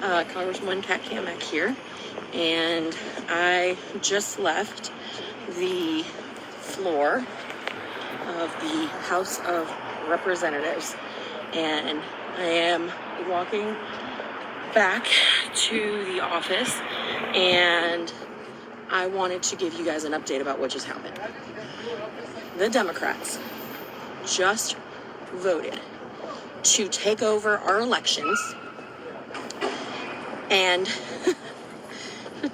Congresswoman Kat Kamek here, and I just left the floor of the House of Representatives, and I am walking back to the office, and I wanted to give you guys an update about what just happened. The Democrats just voted to take over our elections and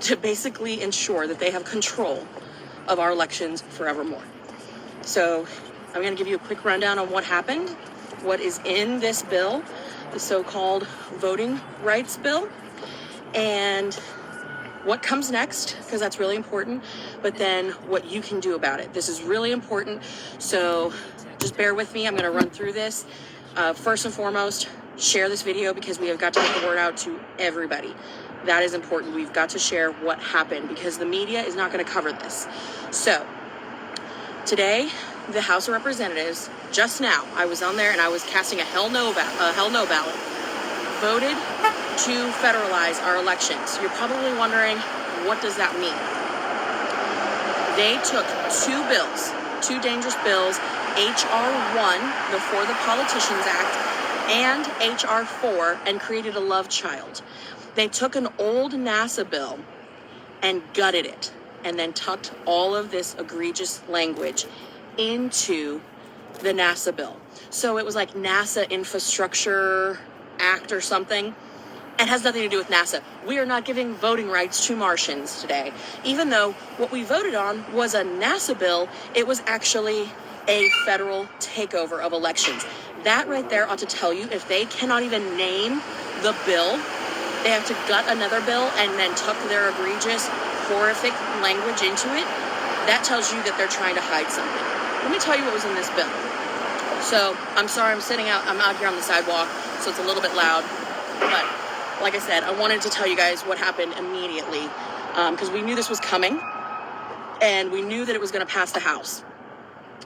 to basically ensure that they have control of our elections forevermore. So I'm going to give you a quick rundown on what happened, what is in this bill, the so-called voting rights bill, and what comes next, because that's really important, but then what you can do about it. This is really important, so just bear with me. I'm going to run through this. First and foremost, share this video because we have got to get the word out to everybody. That is important. We've got to share what happened because the media is not going to cover this. So today, the House of Representatives, just now, I was on there and I was casting a hell no ballot, voted to federalize our elections. You're probably wondering, what does that mean? They took two dangerous bills, H.R. 1, the For the Politicians Act, and H.R. 4, and created a love child. They took an old NASA bill and gutted it, and then tucked all of this egregious language into the NASA bill. So it was like NASA Infrastructure Act or something. It has nothing to do with NASA. We are not giving voting rights to Martians today. Even though what we voted on was a NASA bill, it was actually a federal takeover of elections. That right there ought to tell you, if they cannot even name the bill, they have to gut another bill and then tuck their egregious, horrific language into it. That tells you that they're trying to hide something. Let me tell you what was in this bill. So, I'm sorry, I'm out here on the sidewalk, so it's a little bit loud, but like I said, I wanted to tell you guys what happened immediately, because we knew this was coming, and we knew that it was going to pass the House.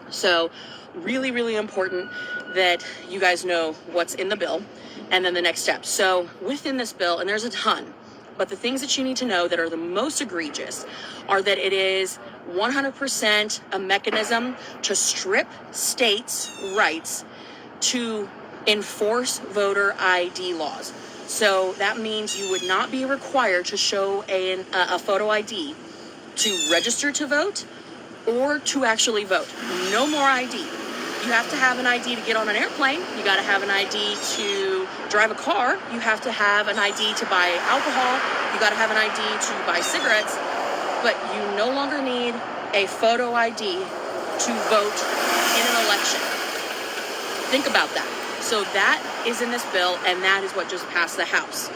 So, really, really important that you guys know what's in the bill, and then the next steps. So, within this bill, and there's a ton, but the things that you need to know that are the most egregious are that it is 100% a mechanism to strip states' rights to enforce voter ID laws. So that means you would not be required to show a photo ID to register to vote or to actually vote. No more ID. You have to have an ID to get on an airplane. You got to have an ID to drive a car. You have to have an ID to buy alcohol. You got to have an ID to buy cigarettes. But you no longer need a photo ID to vote in an election. Think about that. So that is in this bill, and that is what just passed the House.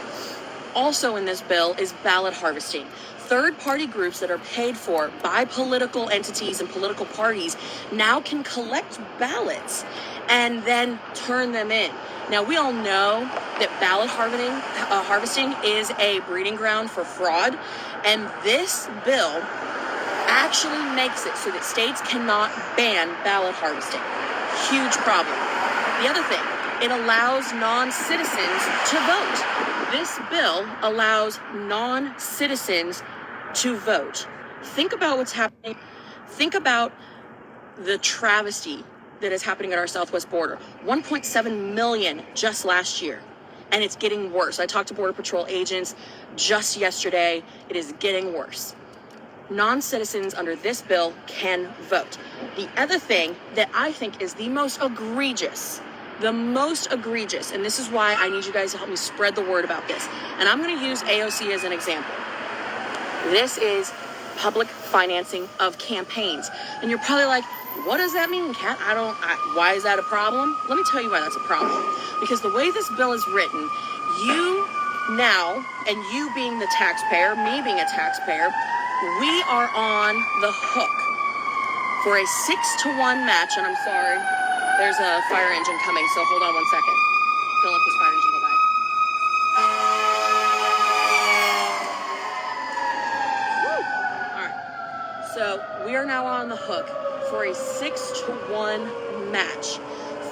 Also in this bill is ballot harvesting. Third-party groups that are paid for by political entities and political parties now can collect ballots and then turn them in. Now, we all know that ballot harvesting is a breeding ground for fraud, and this bill actually makes it so that states cannot ban ballot harvesting. Huge problem. The other thing, it allows non-citizens to vote. This bill allows non-citizens to vote. Think about what's happening. Think about the travesty that is happening at our southwest border. 1.7 million just last year. And it's getting worse. I talked to Border Patrol agents just yesterday. It is getting worse. Non-citizens under this bill can vote. The other thing that I think is the most egregious, and this is why I need you guys to help me spread the word about this. And I'm going to use AOC as an example. This is public financing of campaigns. And you're probably like, what does that mean, Kat? Why is that a problem? Let me tell you why that's a problem. Because the way this bill is written, you now, and you being the taxpayer, me being a taxpayer, we are on the hook for a 6-to-1 match. And I'm sorry, there's a fire engine coming, so hold on one second. Don't let this fire engine go by. Woo! All right. So we are now on the hook for a 6-to-1 match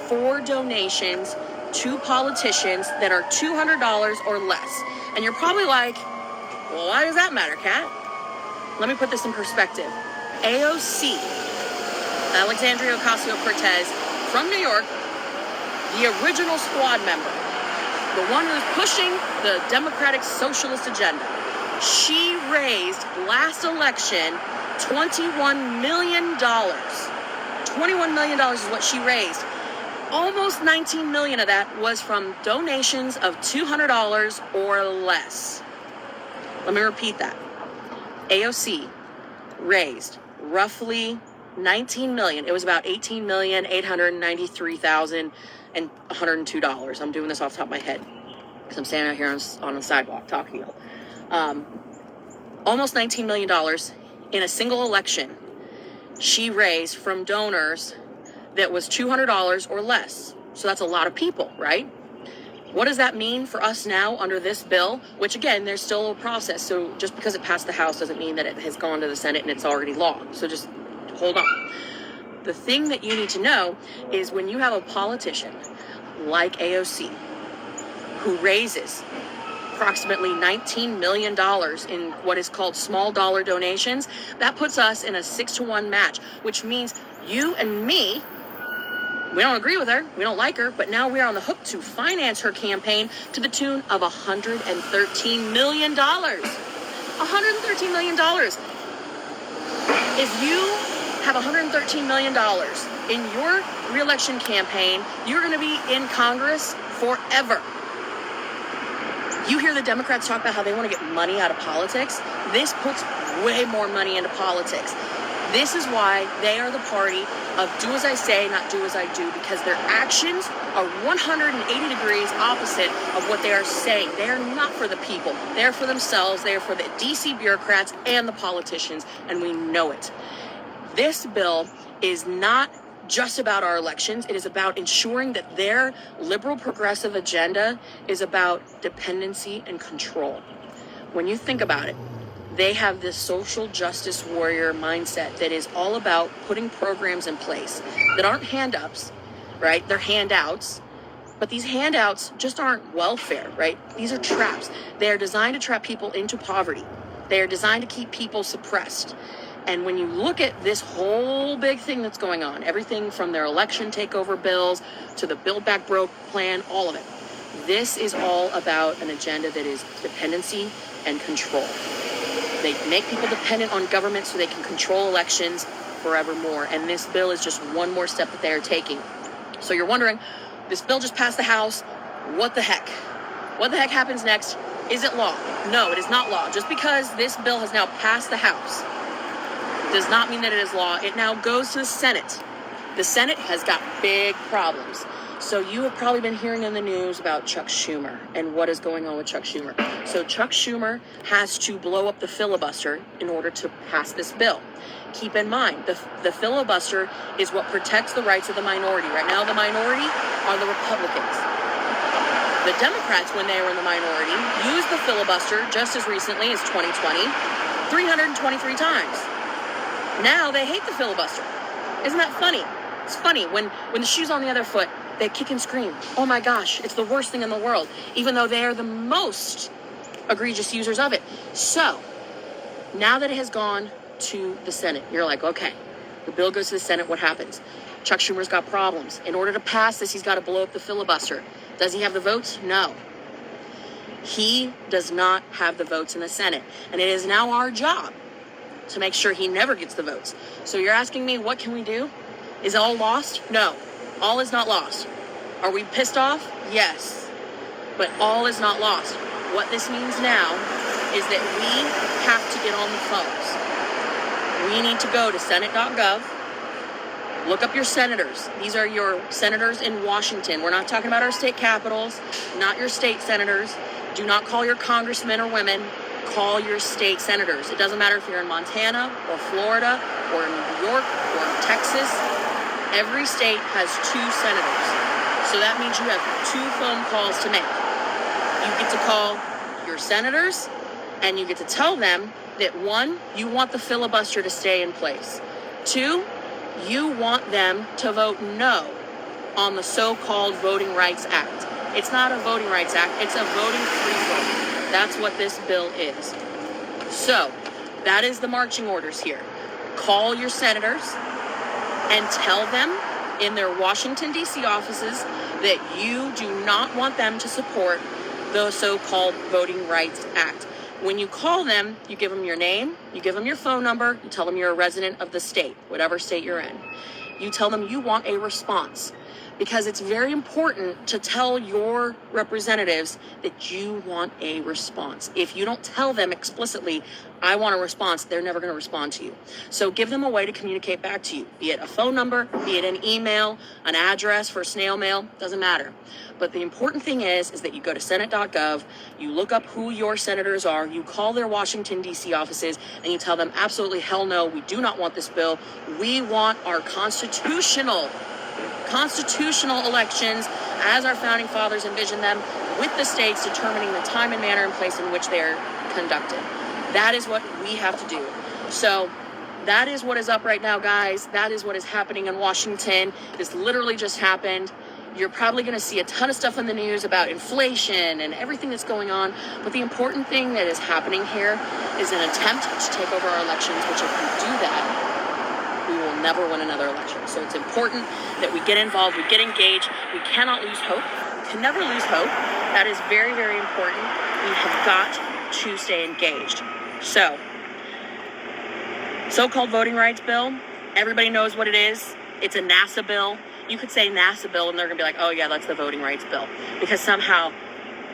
for donations to politicians that are $200 or less. And you're probably like, well, why does that matter, Kat? Let me put this in perspective. AOC, Alexandria Ocasio-Cortez, from New York, the original squad member, the one who's pushing the Democratic Socialist agenda. She raised last election $21 million. $21 million is what she raised. Almost $19 million of that was from donations of $200 or less. Let me repeat that. AOC raised roughly $19 million. It was about $18,893,102. I'm doing this off the top of my head because I'm standing out here on the sidewalk talking to you. Almost $19 million in a single election she raised from donors that was $200 or less. So that's a lot of people, right? What does that mean for us now under this bill? Which, again, there's still a process. So just because it passed the House doesn't mean that it has gone to the Senate and it's already law. So just hold on. The thing that you need to know is when you have a politician like AOC who raises approximately $19 million in what is called small dollar donations, that puts us in a 6-to-1 match, which means you and me, we don't agree with her, we don't like her, but now we're on the hook to finance her campaign to the tune of $113 million. $113 million. If you have $113 million in your re-election campaign, you're going to be in Congress forever. You hear the Democrats talk about how they want to get money out of politics. This puts way more money into politics. This is why they are the party of do as I say, not do as I do, because their actions are 180 degrees opposite of what they are saying. They are not for the people. They are for themselves. They are for the DC bureaucrats and the politicians, and we know it. This bill is not just about our elections. It is about ensuring that their liberal progressive agenda is about dependency and control. When you think about it, they have this social justice warrior mindset that is all about putting programs in place that aren't hand-ups, right? They're handouts, but these handouts just aren't welfare, right? These are traps. They are designed to trap people into poverty. They are designed to keep people suppressed. And when you look at this whole big thing that's going on, everything from their election takeover bills to the Build Back Broke plan, all of it, this is all about an agenda that is dependency and control. They make people dependent on government so they can control elections forevermore. And this bill is just one more step that they are taking. So you're wondering, this bill just passed the House. What the heck? What the heck happens next? Is it law? No, it is not law. Just because this bill has now passed the House does not mean that it is law. It now goes to the Senate. The Senate has got big problems. So you have probably been hearing in the news about Chuck Schumer and what is going on with Chuck Schumer. So Chuck Schumer has to blow up the filibuster in order to pass this bill. Keep in mind, the filibuster is what protects the rights of the minority. Right now, the minority are the Republicans. The Democrats, when they were in the minority, used the filibuster just as recently as 2020, 323 times. Now they hate the filibuster. Isn't that funny? It's funny. When the shoe's on the other foot, they kick and scream. Oh my gosh, it's the worst thing in the world, even though they are the most egregious users of it. So, now that it has gone to the Senate, you're like, okay, the bill goes to the Senate, what happens? Chuck Schumer's got problems. In order to pass this, he's got to blow up the filibuster. Does he have the votes? No. He does not have the votes in the Senate. And it is now our job to make sure he never gets the votes. So you're asking me, what can we do? Is all lost? No. All is not lost. Are we pissed off? Yes. But all is not lost. What this means now is that we have to get on the phones. We need to go to senate.gov, look up your senators. These are your senators in Washington. We're not talking about our state capitals, not your state senators. Do not call your congressmen or women. Call your state senators. It doesn't matter if you're in Montana or Florida or in New York or in Texas. Every state has 2 senators. So that means you have 2 phone calls to make. You get to call your senators and you get to tell them that 1, you want the filibuster to stay in place. 2, you want them to vote no on the so-called Voting Rights Act. It's not a Voting Rights Act, it's a voting free vote. That's what this bill is. So, that is the marching orders here. Call your senators and tell them in their Washington, D.C. offices that you do not want them to support the so-called Voting Rights Act. When you call them, you give them your name, you give them your phone number, you tell them you're a resident of the state, whatever state you're in. You tell them you want a response, because it's very important to tell your representatives that you want a response. If you don't tell them explicitly, I want a response, they're never going to respond to you. So give them a way to communicate back to you, be it a phone number, be it an email, an address for snail mail, doesn't matter. But the important thing is that you go to senate.gov, you look up who your senators are, you call their Washington, D.C. offices, and you tell them absolutely hell no, we do not want this bill. We want our constitutional elections as our founding fathers envisioned them, with the states determining the time and manner and place in which they are conducted. That is what we have to do. So that is what is up right now, guys. That is what is happening in Washington. This literally just happened. You're probably going to see a ton of stuff in the news about inflation and everything that's going on. But the important thing that is happening here is an attempt to take over our elections, which if we do that, we will never win another election. So it's important that we get involved, we get engaged. We cannot lose hope. We can never lose hope. That is very, very important. We have got to stay engaged. So-called voting rights bill, everybody knows what it is. It's a NASA bill. You could say NASA bill and they're gonna be like, oh yeah, that's the voting rights bill. Because somehow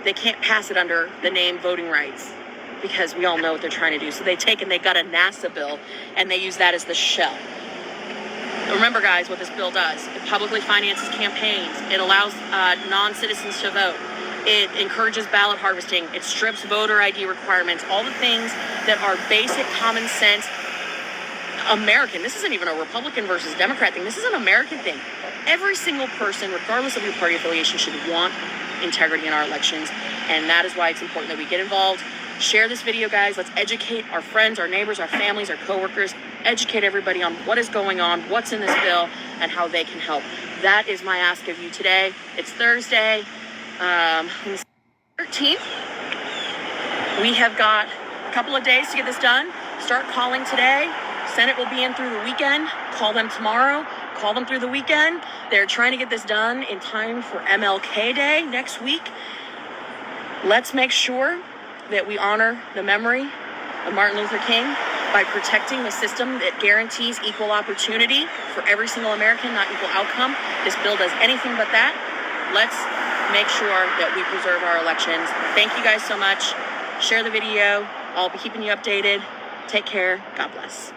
they can't pass it under the name voting rights, because we all know what they're trying to do. So they got a NASA bill and they use that as the shell. Remember, guys, what this bill does. It publicly finances campaigns. It allows non-citizens to vote. It encourages ballot harvesting. It strips voter ID requirements. All the things that are basic common sense American. This isn't even a Republican versus Democrat thing. This is an American thing. Every single person, regardless of your party affiliation, should want integrity in our elections. And that is why it's important that we get involved. Share this video, guys. Let's educate our friends, our neighbors, our families, our coworkers. Educate everybody on what is going on, what's in this bill, and how they can help. That is my ask of you today. It's Thursday, 13th. We have got a couple of days to get this done. Start calling today. Senate will be in through the weekend. Call them tomorrow. Call them through the weekend. They're trying to get this done in time for MLK Day next week. Let's make sure that we honor the memory of Martin Luther King by protecting the system that guarantees equal opportunity for every single American, not equal outcome. This bill does anything but that. Let's make sure that we preserve our elections. Thank you guys so much. Share the video. I'll be keeping you updated. Take care. God bless.